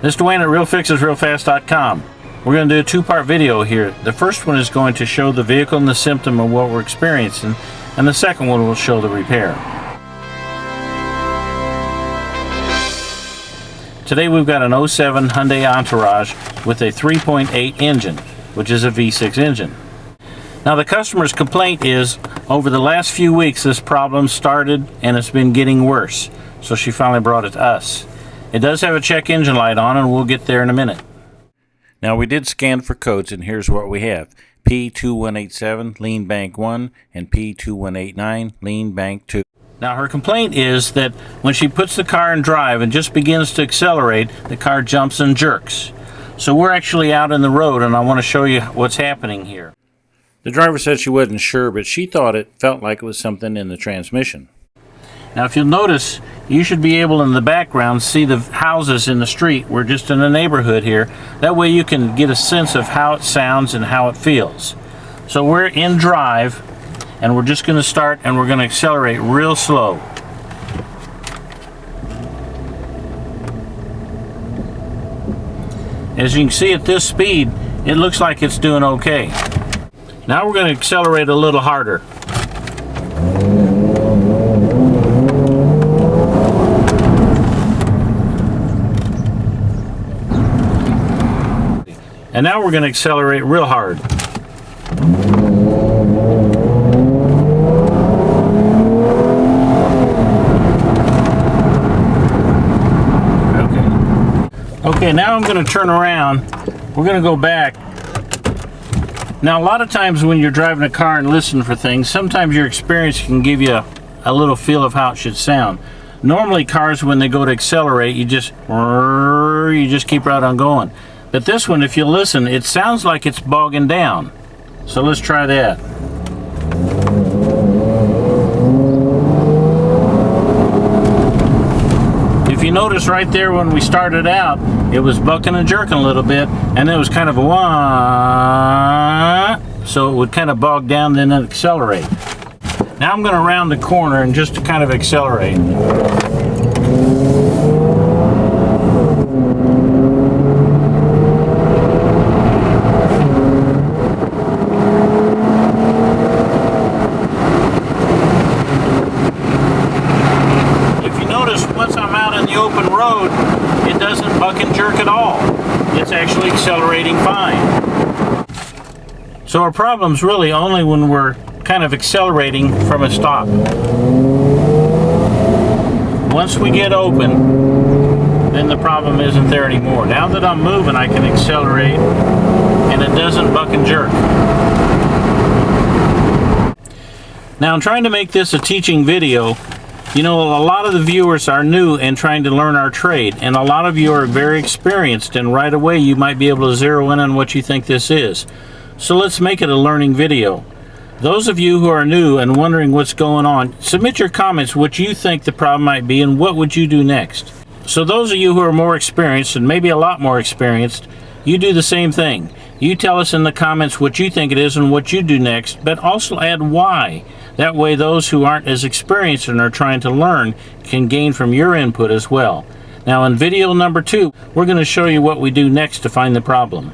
This is Dwayne at realfixesrealfast.com. We're going to do a two-part video here. The first one is going to show the vehicle and the symptom of what we're experiencing, and the second one will show the repair. Today we've got an 07 Hyundai Entourage with a 3.8 engine, which is a V6 engine. Now the customer's complaint is, over the last few weeks this problem started and it's been getting worse. So she finally brought it to us. It does have a check engine light on, and we'll get there in a minute. Now we did scan for codes, and here's what we have. P2187 lean bank 1 and P2189 lean bank 2. Now her complaint is that when she puts the car in drive and just begins to accelerate, the car jumps and jerks. So we're actually out in the road, and I want to show you what's happening here. The driver said she wasn't sure, but she thought it felt like it was something in the transmission. Now if you'll notice, you should be able in the background see the houses in the street. We're just in a neighborhood here. That way you can get a sense of how it sounds and how it feels. So we're in drive, and we're just going to start, and we're going to accelerate real slow. As you can see at this speed, it looks like it's doing okay. Now we're going to accelerate a little harder. And now we're going to accelerate real hard. Okay, now I'm going to turn around. We're going to go back. Now a lot of times when you're driving a car and listening for things, sometimes your experience can give you a little feel of how it should sound. Normally cars, when they go to accelerate, you just keep right on going. But this one, if you listen, it sounds like it's bogging down. So let's try that. If you notice right there when we started out, it was bucking and jerking a little bit, and it was kind of a wah, so it would kind of bog down, then accelerate. Now I'm going to round the corner and just to kind of accelerate. Once I'm out in the open road, it doesn't buck and jerk at all. It's actually accelerating fine. So our problem's really only when we're kind of accelerating from a stop. Once we get open, then the problem isn't there anymore. Now that I'm moving, I can accelerate, and it doesn't buck and jerk. Now I'm trying to make this a teaching video. You know, a lot of the viewers are new and trying to learn our trade, and a lot of you are very experienced, and right away you might be able to zero in on what you think this is. So let's make it a learning video. Those of you who are new and wondering what's going on, submit your comments what you think the problem might be and what would you do next. So those of you who are more experienced, and maybe a lot more experienced, you do the same thing. You tell us in the comments what you think it is and what you do next, but also add why. That way those who aren't as experienced and are trying to learn can gain from your input as well. Now in video number 2, we're going to show you what we do next to find the problem.